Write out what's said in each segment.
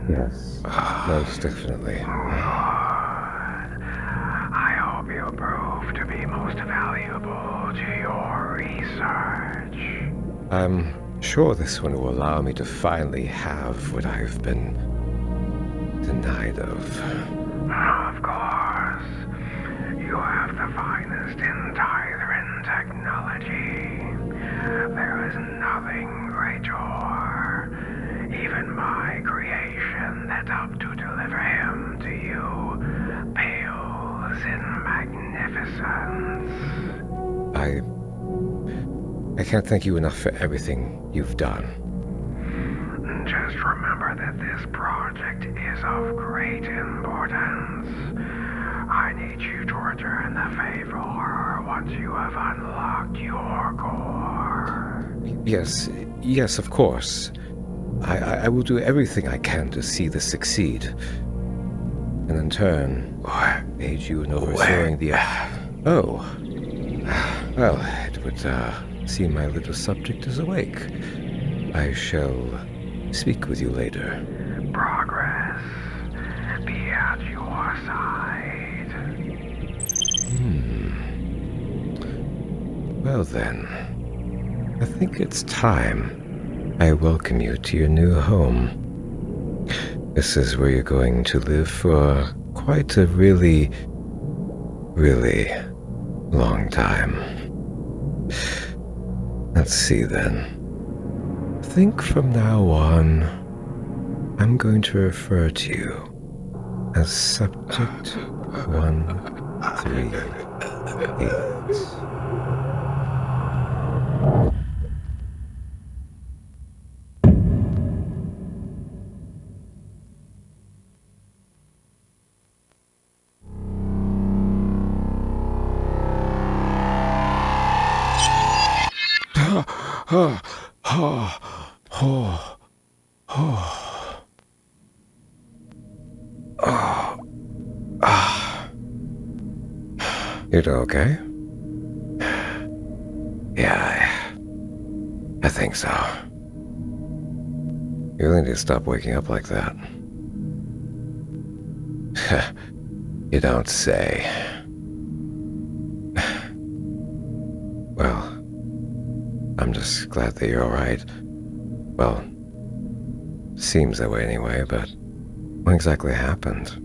Yes, most definitely. I hope you prove to be most valuable to your research. I'm sure this one will allow me to finally have what I've been denied of. Of course. You have the finest in Tythran technology. There is nothing greater. Even my creation that helped to deliver him to you pales in magnificence. I can't thank you enough for everything you've done. Just remember that this project is of great importance. I need you to return the favor once you have unlocked your core. Yes, of course. I will do everything I can to see this succeed. And in turn, aid you in overthrowing the... Oh. Well, it would seem my little subject is awake. I shall speak with you later. Progress. Be at your side. Well then, I think it's time I welcome you to your new home. This is where you're going to live for quite a really, really long time. Let's see then. I think from now on, I'm going to refer to you as Subject 138. You doing okay? Yeah, I think so. You really need to stop waking up like that. You don't say. Well, I'm just glad that you're alright. Well, seems that way anyway, but what exactly happened?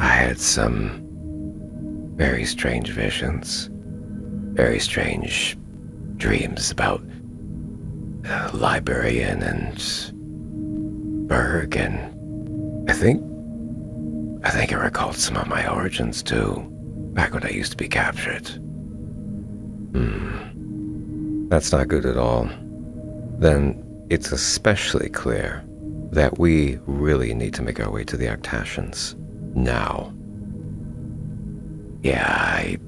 I had some very strange visions, very strange dreams about Librarian and Berg, and I think it recalled some of my origins too, back when I used to be captured. That's not good at all. Then it's especially clear that we really need to make our way to the Arctacians now. Yeah, I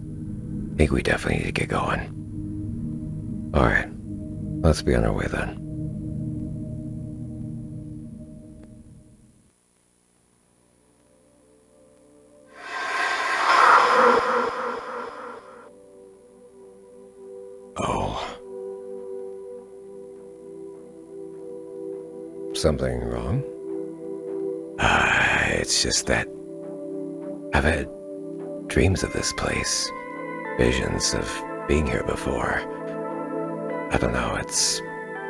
think we definitely need to get going. Alright, let's be on our way then. Oh. Something wrong? It's just that I've had dreams of this place, visions of being here before. I don't know, it's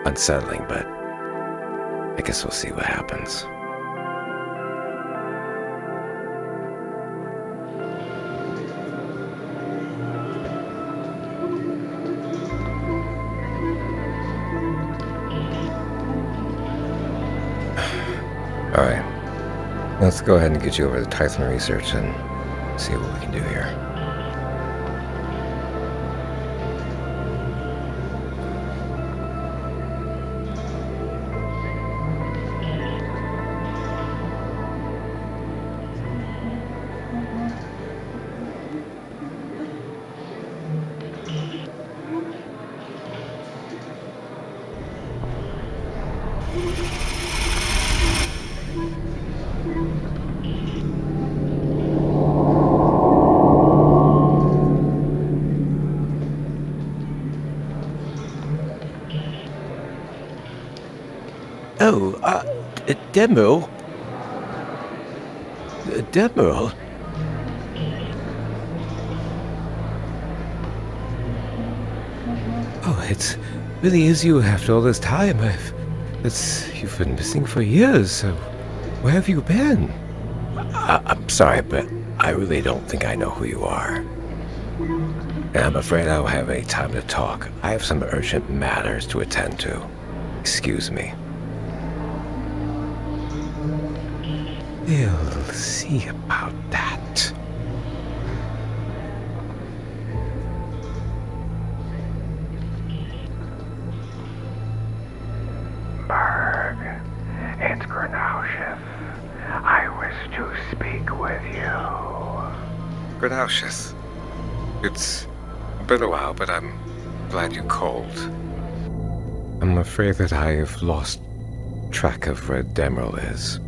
unsettling, but I guess we'll see what happens. Alright, let's go ahead and get you over to Tissman research and see what we can do here. Oh, Demyrl? Demyrl? Oh, it really is you after all this time. You've been missing for years, so where have you been? I'm sorry, but I really don't think I know who you are. And I'm afraid I don't have any time to talk. I have some urgent matters to attend to. Excuse me. We'll see about that. Berg, it's Grenousheth. I wish to speak with you. Grenousheth. It's been a while, but I'm glad you called. I'm afraid that I have lost track of where Demyrl is.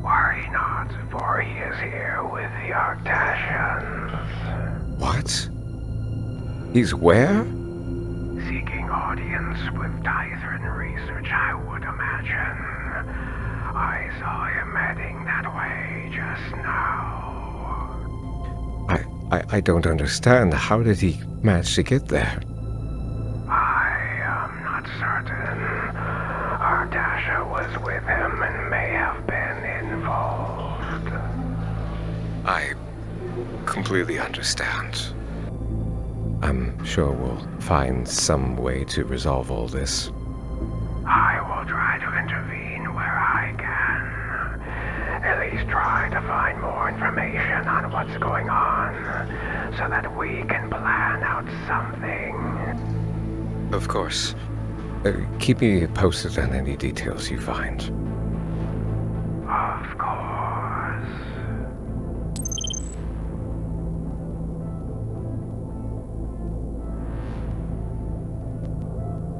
Worry not, for he is here with the Arctacians. What? He's where? Seeking audience with Tithran research, I would imagine. I saw him heading that way just now. I don't understand. How did he manage to get there? I am not certain. Arctacia was with him and may have been involved. I completely understand. I'm sure we'll find some way to resolve all this. I will try to intervene where I can. At least try to find more information on what's going on, so that we can plan out something. Of course. Keep me posted on any details you find. Of course.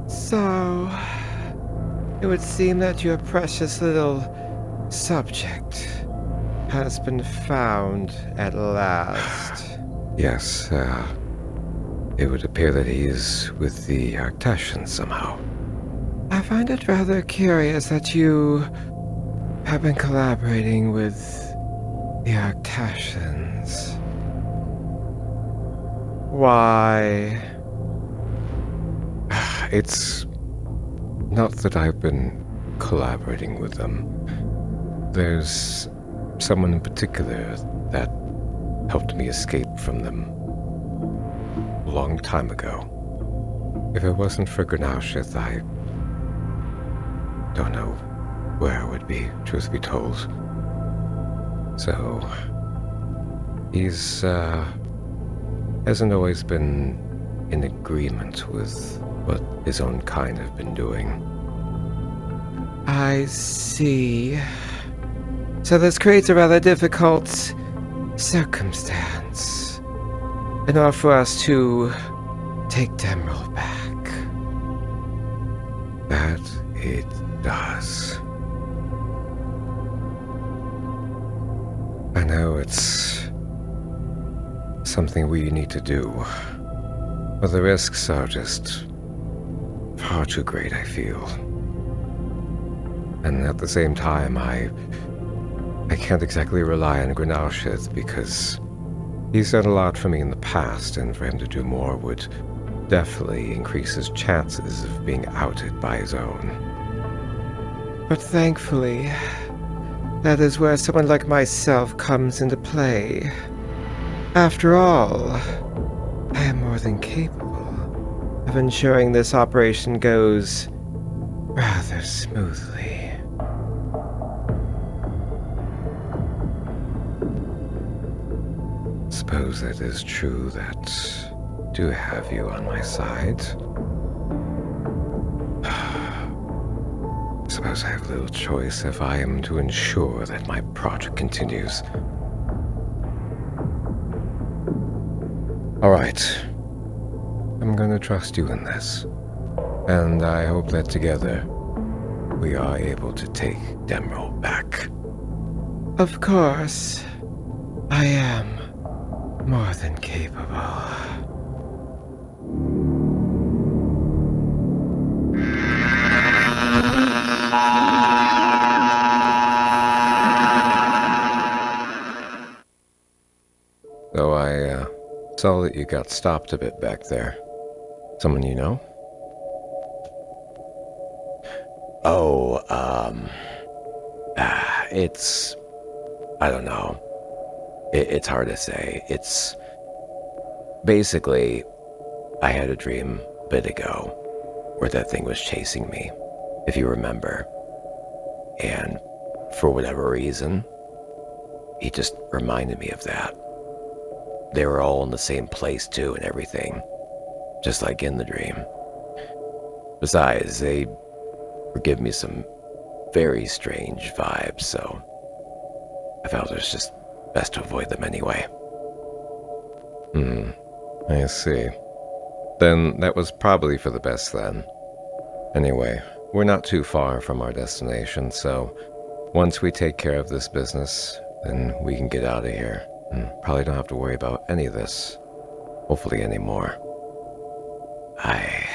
So, it would seem that your precious little subject has been found at last. Yes, it would appear that he is with the Arctacians somehow. I find it rather curious that you have been collaborating with the Arctacians. Why? It's not that I've been collaborating with them. There's someone in particular that helped me escape from them a long time ago. If it wasn't for Grenousheth, I don't know where I would be, truth be told. So, he's, hasn't always been in agreement with what his own kind have been doing. I see. So this creates a rather difficult circumstance in order for us to take Demyrl back. That it does. I know it's something we need to do, but the risks are just far too great, I feel. And at the same time, I can't exactly rely on Grenousheth because he's done a lot for me in the past, and for him to do more would definitely increase his chances of being outed by his own. But thankfully, that is where someone like myself comes into play. After all, I am more than capable of ensuring this operation goes rather smoothly. Suppose it is true that I do have you on my side. Suppose I have little choice if I am to ensure that my project continues. Alright. I'm gonna trust you in this. And I hope that together we are able to take Demyrl back. Of course, I am more than capable. Though I saw that you got stopped a bit back there. Someone you know? Oh, it's... I don't know. It's hard to say. It's... Basically, I had a dream a bit ago where that thing was chasing me, if you remember. And for whatever reason, he just reminded me of that. They were all in the same place too and everything, just like in the dream. Besides, they were giving me some very strange vibes, so I felt it was just best to avoid them anyway. I see. Then that was probably for the best then. Anyway, we're not too far from our destination, so once we take care of this business, then we can get out of here. And probably don't have to worry about any of this. Hopefully anymore. I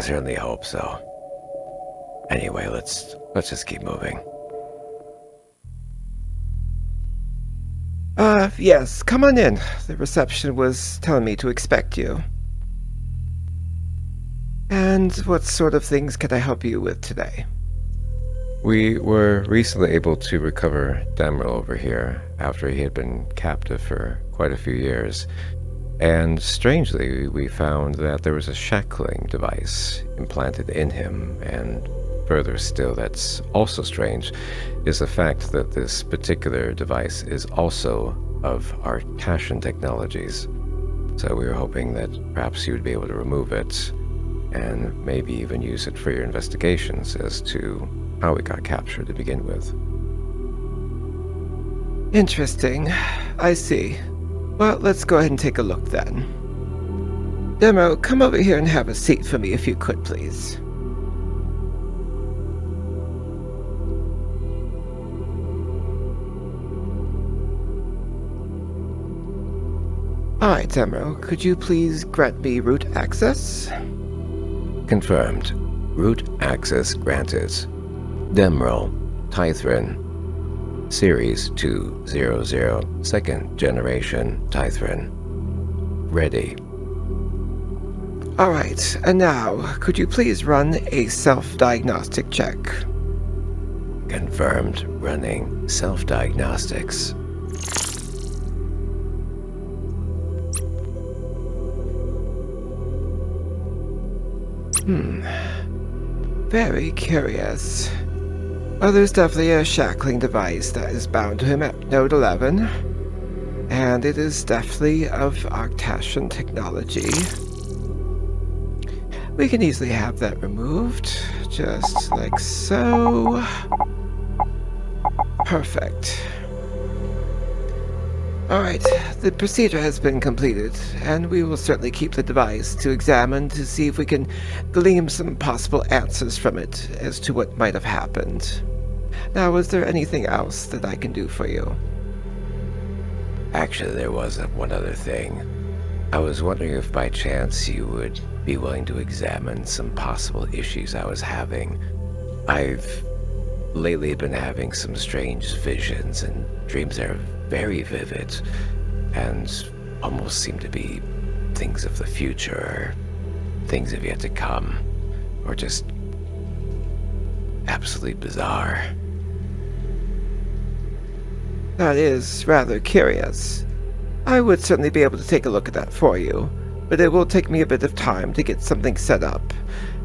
certainly hope so. Anyway, let's just keep moving. Yes, come on in. The reception was telling me to expect you. And what sort of things can I help you with today? We were recently able to recover Demyrl over here after he had been captive for quite a few years. And strangely, we found that there was a shackling device implanted in him, and further still, that's also strange, is the fact that this particular device is also of Arctacian technologies. So we were hoping that perhaps you would be able to remove it, and maybe even use it for your investigations as to how it got captured to begin with. Interesting. I see. Well, let's go ahead and take a look then. Demyrl, come over here and have a seat for me if you could, please. Alright, Demyrl, could you please grant me root access? Confirmed. Root access granted. Demyrl, Tithrin, Series 200, 2nd generation Tithrin. Ready. Alright, and now, could you please run a self-diagnostic check? Confirmed. Running self-diagnostics. Very curious. Well, there's definitely a shackling device that is bound to him at Node 11. And it is definitely of Arctacian technology. We can easily have that removed, just like so. Perfect. Alright, the procedure has been completed, and we will certainly keep the device to examine to see if we can glean some possible answers from it as to what might have happened. Now, is there anything else that I can do for you? Actually, there was one other thing. I was wondering if by chance you would be willing to examine some possible issues I was having. I've lately been having some strange visions and dreams that are very vivid and almost seem to be things of the future, things of yet to come, or just absolutely bizarre. That is rather curious. I would certainly be able to take a look at that for you, but it will take me a bit of time to get something set up.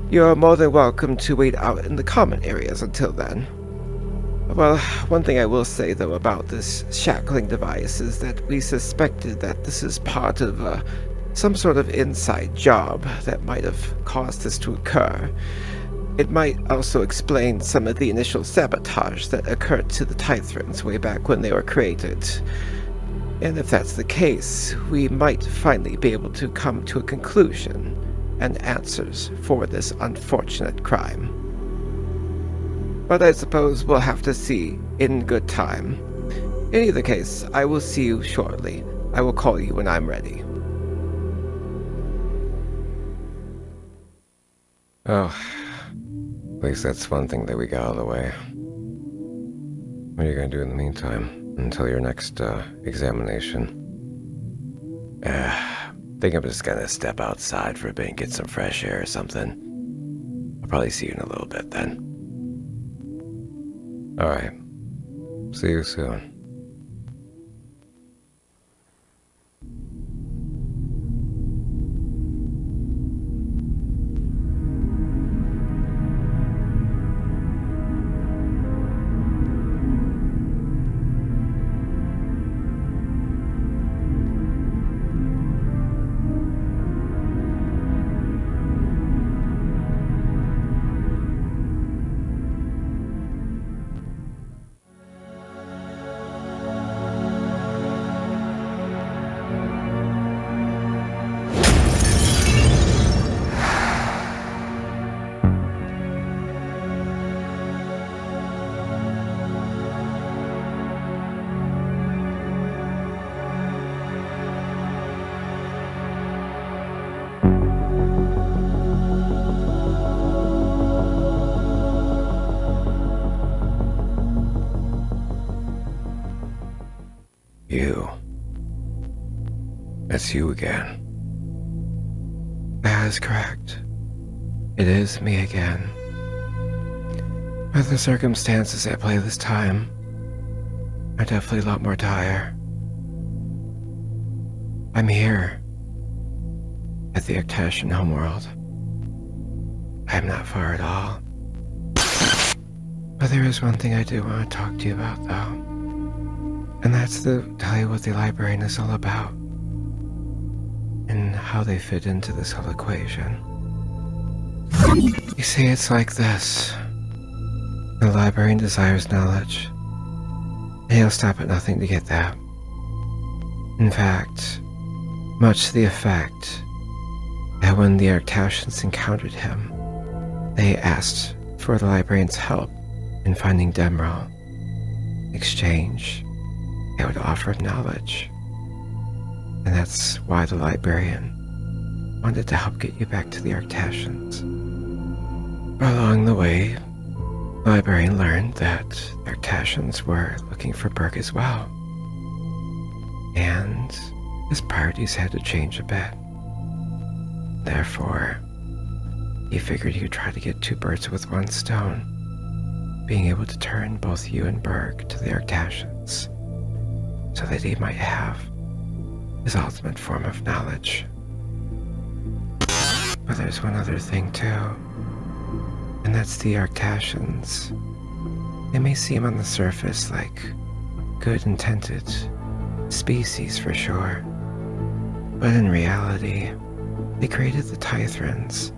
You're more than welcome to wait out in the common areas until then. Well, one thing I will say, though, about this shackling device is that we suspected that this is part of some sort of inside job that might have caused this to occur. It might also explain some of the initial sabotage that occurred to the Tithrans way back when they were created. And if that's the case, we might finally be able to come to a conclusion and answers for this unfortunate crime. But I suppose we'll have to see in good time. In either case, I will see you shortly. I will call you when I'm ready. Oh, at least that's one thing that we got out of the way. What are you gonna do in the meantime? Until your next examination. Think I'm just gonna step outside for a bit and get some fresh air or something. I'll probably see you in a little bit then. Alright. See you soon. You. It's you again. That is correct. It is me again. But the circumstances at play this time are definitely a lot more dire. I'm here at the Arctacian homeworld. I'm not far at all. But there is one thing I do want to talk to you about, though. And that's to tell you what the librarian is all about. And how they fit into this whole equation. You see, it's like this. The librarian desires knowledge. And he'll stop at nothing to get that. In fact, much to the effect that when the Arctacians encountered him, they asked for the librarian's help in finding Demyrl. In exchange, they would offer him knowledge. And that's why the librarian wanted to help get you back to the Arctacians. But along the way, the librarian learned that the Arctacians were looking for Burke as well. And his priorities had to change a bit. Therefore, he figured he could try to get two birds with one stone, being able to turn both you and Burke to the Arctacians, so that he might have his ultimate form of knowledge. But there's one other thing too, and that's the Arctacians. They may seem on the surface like good-intended species for sure, but in reality, they created the Tithrans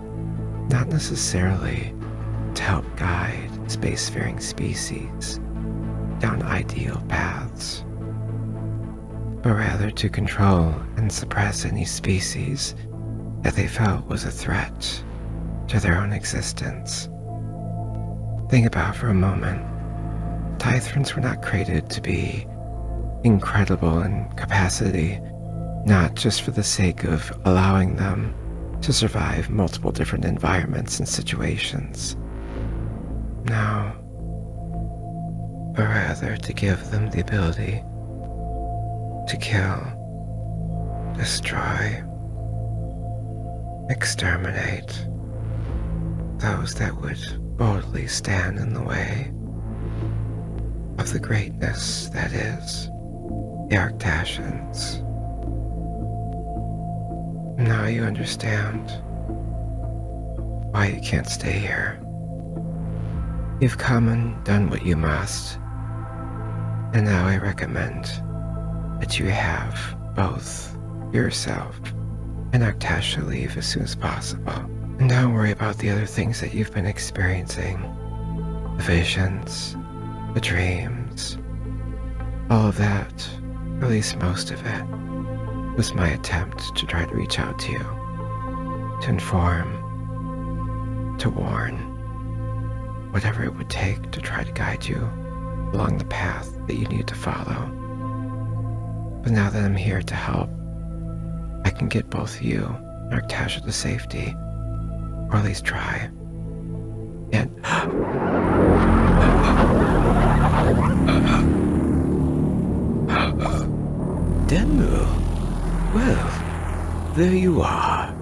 not necessarily to help guide spacefaring species down ideal paths, but rather to control and suppress any species that they felt was a threat to their own existence. Think about it for a moment. Tithrans were not created to be incredible in capacity, not just for the sake of allowing them to survive multiple different environments and situations. No, but rather to give them the ability to kill, destroy, exterminate those that would boldly stand in the way of the greatness that is the Arctacians. Now you understand why you can't stay here. You've come and done what you must, and now I recommend that you have both yourself and Arctacia leave as soon as possible. And don't worry about the other things that you've been experiencing. The visions, the dreams, all of that, or at least most of it, was my attempt to try to reach out to you, to inform, to warn, whatever it would take to try to guide you along the path that you need to follow. But now that I'm here to help, I can get both you and Arctacia to safety, or at least try. And Demyrl. Well, there you are.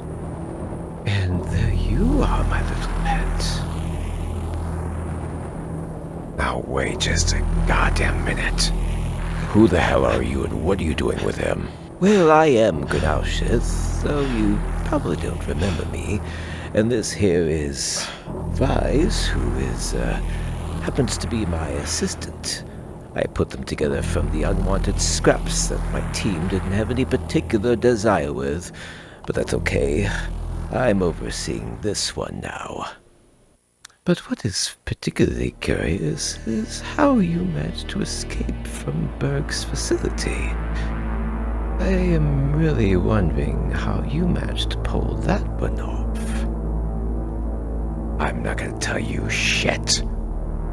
And there you are, my little pet. Now wait just a goddamn minute. Who the hell are you and what are you doing with him? Well, I am Gnaushes, though you probably don't remember me. And this here is Vise, who is, happens to be my assistant. I put them together from the unwanted scraps that my team didn't have any particular desire with. But that's okay. I'm overseeing this one now. But what is particularly curious is how you managed to escape from Berg's facility. I am really wondering how you managed to pull that one off. I'm not gonna tell you shit.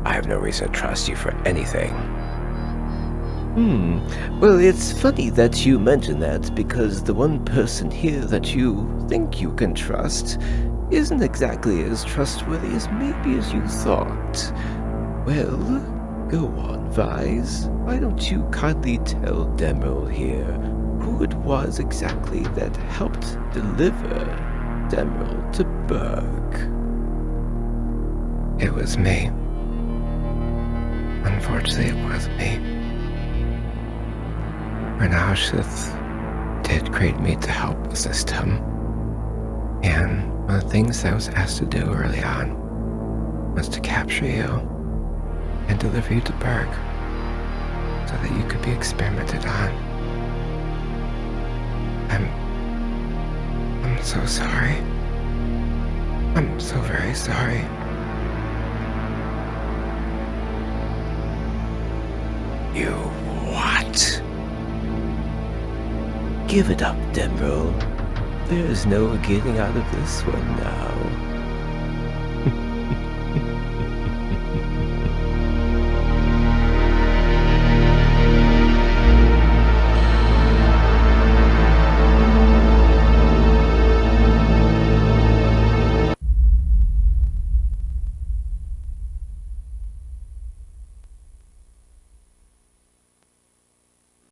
I have no reason to trust you for anything. Well, it's funny that you mention that, because the one person here that you think you can trust isn't exactly as trustworthy as maybe as you thought. Well, go on, Vise. Why don't you kindly tell Demyrl here who it was exactly that helped deliver Demyrl to Berg? It was me. Unfortunately, it was me. Gnaushes did create me to help assist him. And one of the things I was asked to do early on was to capture you and deliver you to Berg so that you could be experimented on. I'm so sorry. I'm so very sorry. You what? Give it up, Demyrl. There's no getting out of this one now.